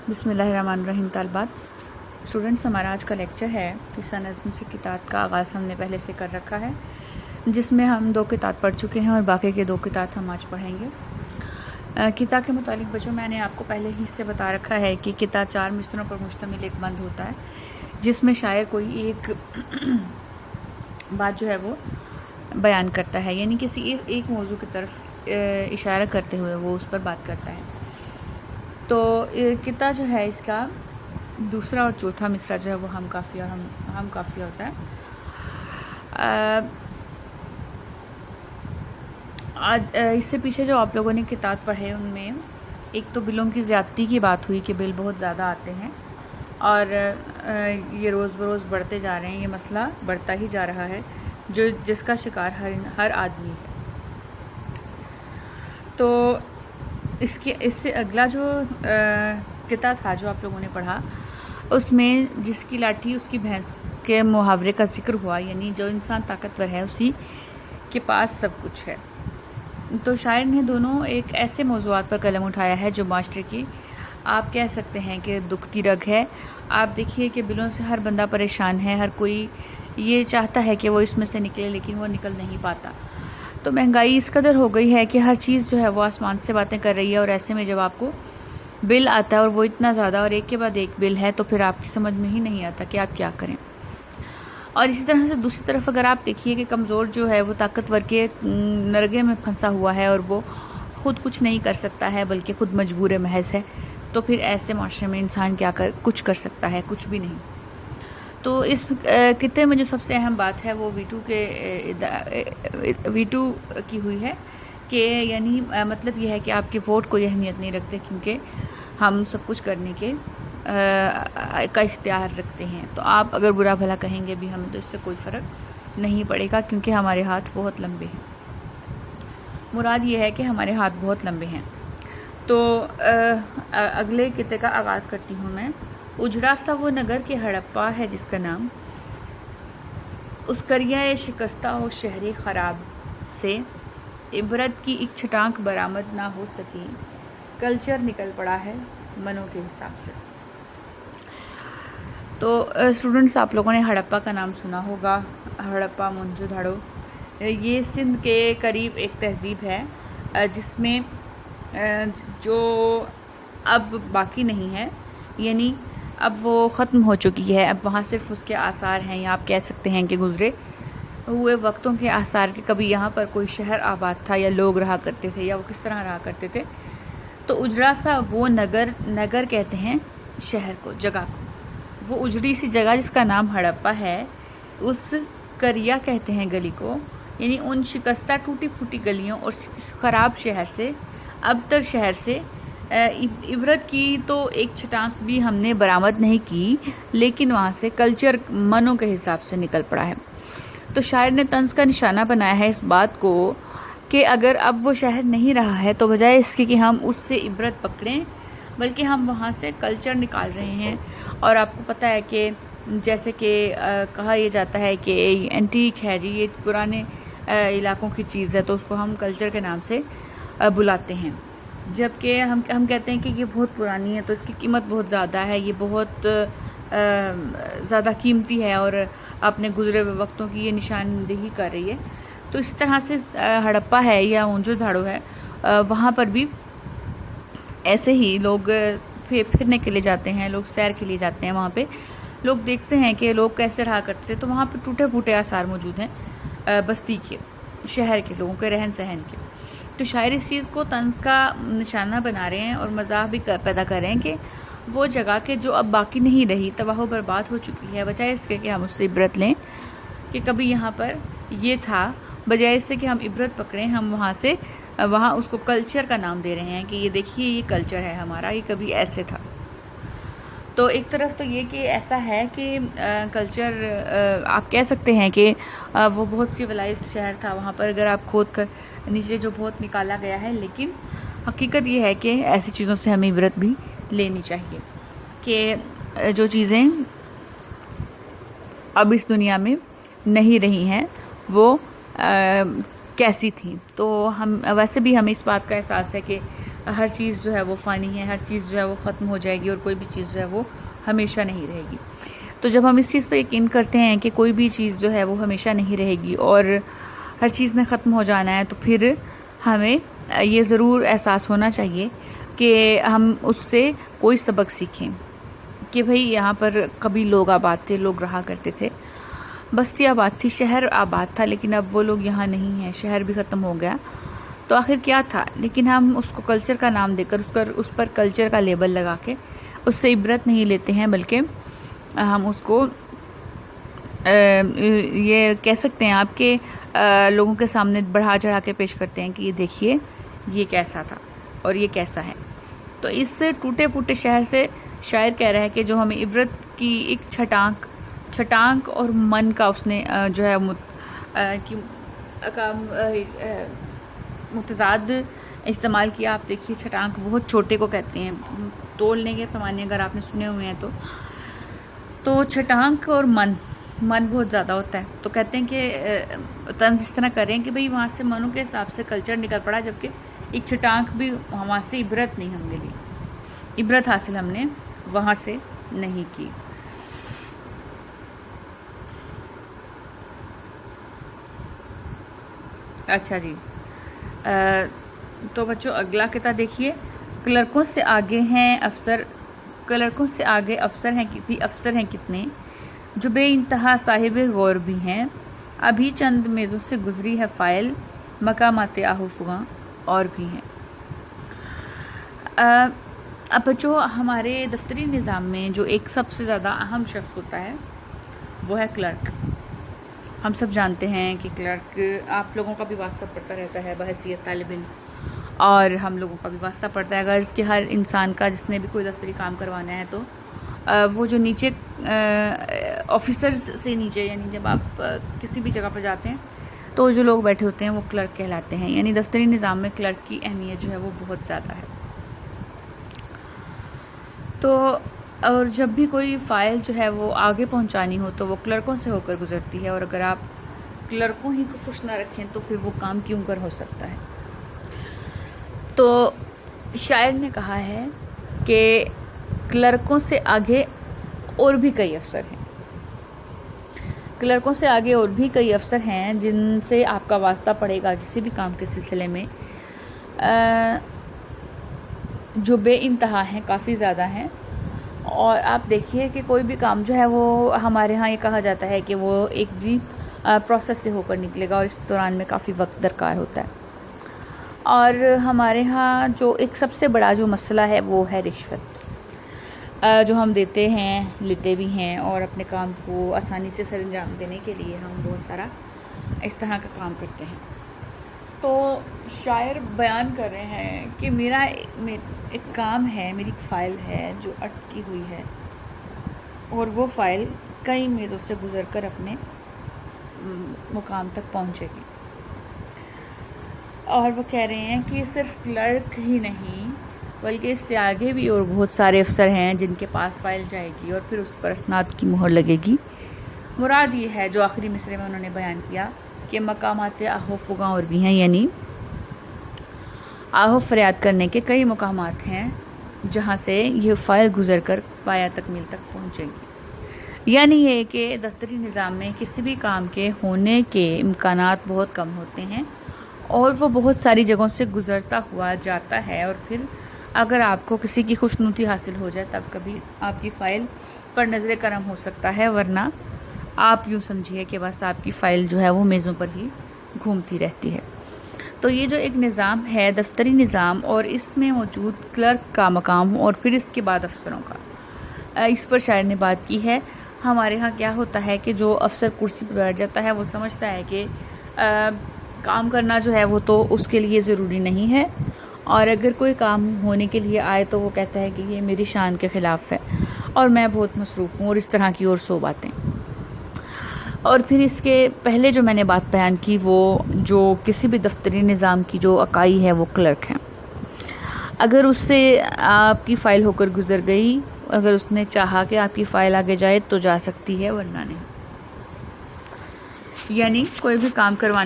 بسم اللہ الرحمن الرحیم طالبات اسٹوڈنٹس، ہمارا آج کا لیکچر ہے قصہ نظم سے کتاب کا آغاز ہم نے پہلے سے کر رکھا ہے، جس میں ہم 2 کتاب پڑھ چکے ہیں اور باقی کے 2 کتاب ہم آج پڑھیں گے۔ کتاب کے متعلق بچوں میں نے آپ کو پہلے ہی سے بتا رکھا ہے کہ کتاب 4 مصروں پر مشتمل ایک بند ہوتا ہے، جس میں شاعر کوئی ایک بات جو ہے وہ بیان کرتا ہے، یعنی کسی ایک موضوع کی طرف اشارہ کرتے ہوئے وہ اس پر بات کرتا ہے۔ تو قطعہ جو ہے اس کا دوسرا اور چوتھا مصرع جو ہے وہ ہم کافی اور ہم کافی ہوتا ہے۔ آج اس سے پیچھے جو آپ لوگوں نے کتاب پڑھے ان میں ایک تو بلوں کی زیادتی کی بات ہوئی کہ بل بہت زیادہ آتے ہیں اور یہ روز بروز بڑھتے جا رہے ہیں، یہ مسئلہ بڑھتا ہی جا رہا ہے جس کا شکار ہر آدمی ہے۔ تو اس سے اگلا جو قطعہ تھا جو آپ لوگوں نے پڑھا، اس میں جس کی لاٹھی اس کی بھینس کے محاورے کا ذکر ہوا، یعنی جو انسان طاقتور ہے اسی کے پاس سب کچھ ہے۔ تو شاعر نے دونوں ایک ایسے موضوعات پر قلم اٹھایا ہے جو معاشرے کی آپ کہہ سکتے ہیں کہ دکھتی رگ ہے۔ آپ دیکھیے کہ بلوں سے ہر بندہ پریشان ہے، ہر کوئی یہ چاہتا ہے کہ وہ اس میں سے نکلے لیکن وہ نکل نہیں پاتا۔ تو مہنگائی اس قدر ہو گئی ہے کہ ہر چیز جو ہے وہ آسمان سے باتیں کر رہی ہے، اور ایسے میں جب آپ کو بل آتا ہے اور وہ اتنا زیادہ اور ایک کے بعد ایک بل ہے تو پھر آپ کی سمجھ میں ہی نہیں آتا کہ آپ کیا کریں۔ اور اسی طرح سے دوسری طرف اگر آپ دیکھیے کہ کمزور جو ہے وہ طاقتور کے نرگے میں پھنسا ہوا ہے اور وہ خود کچھ نہیں کر سکتا ہے بلکہ خود مجبور محض ہے، تو پھر ایسے معاشرے میں انسان کچھ کر سکتا ہے؟ کچھ بھی نہیں۔ تو اس خطے میں جو سب سے اہم بات ہے وہ ویٹو کی ہوئی ہے کہ یعنی مطلب یہ ہے کہ آپ کے ووٹ کوئی اہمیت نہیں رکھتے، کیونکہ ہم سب کچھ کرنے کا اختیار رکھتے ہیں۔ تو آپ اگر برا بھلا کہیں گے بھی ہمیں تو اس سے کوئی فرق نہیں پڑے گا، کیونکہ ہمارے ہاتھ بہت لمبے ہیں۔ مراد یہ ہے کہ ہمارے ہاتھ بہت لمبے ہیں۔ تو اگلے خطے کا آغاز کرتی ہوں میں۔ اجڑا سا وہ نگر کے ہڑپا ہے جس کا نام، اس کریہ شکستہ و شہر خراب سے عبرت کی ایک چھٹانک برآمد نہ ہو سکی، کلچر نکل پڑا ہے منوں کے حساب سے۔ تو اسٹوڈنٹس، آپ لوگوں نے ہڑپا کا نام سنا ہوگا۔ ہڑپا مونجو دھڑو یہ سندھ کے قریب ایک تہذیب ہے جس میں جو اب باقی نہیں ہے، یعنی اب وہ ختم ہو چکی ہے، اب وہاں صرف اس کے آثار ہیں، یا آپ کہہ سکتے ہیں کہ گزرے ہوئے وقتوں کے آثار کے کبھی یہاں پر کوئی شہر آباد تھا یا لوگ رہا کرتے تھے یا وہ کس طرح رہا کرتے تھے۔ تو اجڑا سا وہ نگر کہتے ہیں شہر کو، جگہ کو، وہ اجڑی سی جگہ جس کا نام ہڑپا ہے، اس کریا کہتے ہیں گلی کو، یعنی ان شکستہ ٹوٹی پھوٹی گلیوں اور خراب شہر سے، ابتر شہر سے عبرت کی تو ایک چھٹانک بھی ہم نے برآمد نہیں کی، لیکن وہاں سے کلچر منوں کے حساب سے نکل پڑا ہے۔ تو شاعر نے طنز کا نشانہ بنایا ہے اس بات کو کہ اگر اب وہ شہر نہیں رہا ہے تو بجائے اس کے کہ ہم اس سے عبرت پکڑیں، بلکہ ہم وہاں سے کلچر نکال رہے ہیں۔ اور آپ کو پتہ ہے کہ جیسے کہ کہا یہ جاتا ہے کہ اینٹیک ہے جی، یہ پرانے علاقوں کی چیز ہے، تو اس کو ہم کلچر کے نام سے بلاتے ہیں، جبکہ ہم کہتے ہیں کہ یہ بہت پرانی ہے تو اس کی قیمت بہت زیادہ ہے، یہ بہت زیادہ قیمتی ہے اور اپنے گزرے ہوئے وقتوں کی یہ نشاندہی کر رہی ہے۔ تو اس طرح سے ہڑپا ہے یا مونجو دھاڑو ہے، وہاں پر بھی ایسے ہی لوگ پھرنے کے لیے جاتے ہیں، لوگ سیر کے لیے جاتے ہیں، وہاں پہ لوگ دیکھتے ہیں کہ لوگ کیسے رہا کرتے تھے، تو وہاں پہ ٹوٹے پھوٹے آثار موجود ہیں بستی کے، شہر کے لوگوں کے رہن سہن کے۔ تو شاعر اس چیز کو طنز کا نشانہ بنا رہے ہیں اور مزاح بھی پیدا کر رہے ہیں کہ وہ جگہ کے جو اب باقی نہیں رہی، تباہ و برباد ہو چکی ہے، بجائے اس کے کہ ہم اس سے عبرت لیں کہ کبھی یہاں پر یہ تھا، بجائے اس سے کہ ہم عبرت پکڑیں، ہم وہاں اس کو کلچر کا نام دے رہے ہیں کہ یہ دیکھیے یہ کلچر ہے ہمارا، یہ کبھی ایسے تھا۔ تو ایک طرف تو یہ کہ ایسا ہے کہ کلچر آپ کہہ سکتے ہیں کہ وہ بہت سیولائزڈ شہر تھا، وہاں پر اگر آپ کھود کر نیچے جو بہت نکالا گیا ہے، لیکن حقیقت یہ ہے کہ ایسی چیزوں سے ہمیں عبرت بھی لینی چاہیے کہ جو چیزیں اب اس دنیا میں نہیں رہی ہیں وہ کیسی تھیں۔ تو ویسے بھی ہمیں اس بات کا احساس ہے کہ ہر چیز جو ہے وہ فانی ہے، ہر چیز جو ہے وہ ختم ہو جائے گی اور کوئی بھی چیز جو ہے وہ ہمیشہ نہیں رہے گی۔ تو جب ہم اس چیز پہ یقین کرتے ہیں کہ کوئی بھی چیز جو ہے وہ ہمیشہ نہیں رہے گی اور ہر چیز نے ختم ہو جانا ہے، تو پھر ہمیں یہ ضرور احساس ہونا چاہیے کہ ہم اس سے کوئی سبق سیکھیں کہ بھئی یہاں پر کبھی لوگ آباد تھے، لوگ رہا کرتے تھے، بستی آباد تھی، شہر آباد تھا، لیکن اب وہ لوگ یہاں نہیں ہیں، شہر بھی ختم ہو گیا، تو آخر کیا تھا؟ لیکن ہم اس کو کلچر کا نام دے کر اس پر کلچر کا لیبل لگا کے اس سے عبرت نہیں لیتے ہیں، بلکہ ہم اس کو یہ کہہ سکتے ہیں آپ کہ لوگوں کے سامنے بڑھا چڑھا کے پیش کرتے ہیں کہ یہ دیکھیے یہ کیسا تھا اور یہ کیسا ہے۔ تو اس ٹوٹے پھوٹے شہر سے شاعر کہہ رہا ہے کہ جو ہمیں عبرت کی ایک چھٹانک اور من کا اس نے جو ہے متضاد استعمال کیا۔ آپ دیکھیے چھٹانک بہت چھوٹے کو کہتے ہیں، تولنے کے پیمانے اگر آپ نے سنے ہوئے ہیں تو چھٹانک اور من بہت زیادہ ہوتا ہے، تو کہتے ہیں کہ طنز اس طرح کریں کہ بھئی وہاں سے منوں کے حساب سے کلچر نکل پڑا، جبکہ ایک چھٹانک بھی وہاں سے عبرت نہیں ہم نے لی، عبرت حاصل ہم نے وہاں سے نہیں کی۔ اچھا جی، تو بچوں اگلا قطعہ دیکھیے۔ کلرکوں سے آگے افسر ہیں کتنے، جو بے انتہا صاحب غور بھی ہیں، ابھی چند میزوں سے گزری ہے فائل، مقامات آہو فغاں اور بھی ہیں۔ اب بچوں ہمارے دفتری نظام میں جو ایک سب سے زیادہ اہم شخص ہوتا ہے وہ ہے کلرک۔ ہم سب جانتے ہیں کہ کلرک آپ لوگوں کا بھی واسطہ پڑتا رہتا ہے بحیثیت طالب علم، اور ہم لوگوں کا بھی واسطہ پڑتا ہے غرض کہ ہر انسان کا جس نے بھی کوئی دفتری کام کروانا ہے، تو وہ جو نیچے آفیسرز سے نیچے، یعنی جب آپ کسی بھی جگہ پر جاتے ہیں تو جو لوگ بیٹھے ہوتے ہیں وہ کلرک کہلاتے ہیں، یعنی دفتری نظام میں کلرک کی اہمیت جو ہے وہ بہت زیادہ ہے۔ تو اور جب بھی کوئی فائل جو ہے وہ آگے پہنچانی ہو تو وہ کلرکوں سے ہو کر گزرتی ہے، اور اگر آپ کلرکوں ہی کو خوش نہ رکھیں تو پھر وہ کام کیوں کر ہو سکتا ہے۔ تو شاعر نے کہا ہے کہ کلرکوں سے آگے اور بھی کئی افسر ہیں، کلرکوں سے آگے اور بھی کئی افسر ہیں جن سے آپ کا واسطہ پڑے گا کسی بھی کام کے سلسلے میں، جو بے انتہا ہیں، کافی زیادہ ہیں۔ اور آپ دیکھیے کہ کوئی بھی کام جو ہے وہ ہمارے ہاں یہ کہا جاتا ہے کہ وہ ایک پروسیس سے ہو کر نکلے گا، اور اس دوران میں کافی وقت درکار ہوتا ہے۔ اور ہمارے ہاں جو ایک سب سے بڑا جو مسئلہ ہے وہ ہے رشوت، جو ہم دیتے ہیں، لیتے بھی ہیں، اور اپنے کام کو آسانی سے سر انجام دینے کے لیے ہم بہت سارا اس طرح کا کام کرتے ہیں۔ تو شاعر بیان کر رہے ہیں کہ میرا ایک کام ہے، میری ایک فائل ہے جو اٹکی ہوئی ہے، اور وہ فائل کئی میزوں سے گزر کر اپنے مقام تک پہنچے گی، اور وہ کہہ رہے ہیں کہ صرف کلرک ہی نہیں بلکہ اس سے آگے بھی اور بہت سارے افسر ہیں جن کے پاس فائل جائے گی اور پھر اس پر اسناد کی مہر لگے گی۔ مراد یہ ہے جو آخری مصرے میں انہوں نے بیان کیا کہ مقامات آہو فغاں اور بھی ہیں، یعنی آہو فریاد کرنے کے کئی مقامات ہیں جہاں سے یہ فائل گزر کر پایہ تکمیل تک پہنچے گی۔ یعنی یہ کہ دفتری نظام میں کسی بھی کام کے ہونے کے امکانات بہت کم ہوتے ہیں، اور وہ بہت ساری جگہوں سے گزرتا ہوا جاتا ہے، اور پھر اگر آپ کو کسی کی خوشنودی حاصل ہو جائے تب کبھی آپ کی فائل پر نظر کرم ہو سکتا ہے، ورنہ آپ یوں سمجھیے کہ بس آپ کی فائل جو ہے وہ میزوں پر ہی گھومتی رہتی ہے۔ تو یہ جو ایک نظام ہے دفتری نظام، اور اس میں موجود کلرک کا مقام اور پھر اس کے بعد افسروں کا، اس پر شاعر نے بات کی ہے۔ ہمارے ہاں کیا ہوتا ہے کہ جو افسر کرسی پر بیٹھ جاتا ہے وہ سمجھتا ہے کہ کام کرنا جو ہے وہ تو اس کے لیے ضروری نہیں ہے، اور اگر کوئی کام ہونے کے لیے آئے تو وہ کہتا ہے کہ یہ میری شان کے خلاف ہے اور میں بہت مصروف ہوں، اور اس طرح کی اور سو باتیں۔ اور پھر اس کے پہلے جو میں نے بات بیان کی، وہ جو کسی بھی دفتری نظام کی جو اکائی ہے وہ کلرک ہیں۔ اگر اس سے آپ کی فائل ہو کر گزر گئی، اگر اس نے چاہا کہ آپ کی فائل آگے جائے تو جا سکتی ہے، ورنہ نہیں۔ یعنی کوئی بھی کام کروانے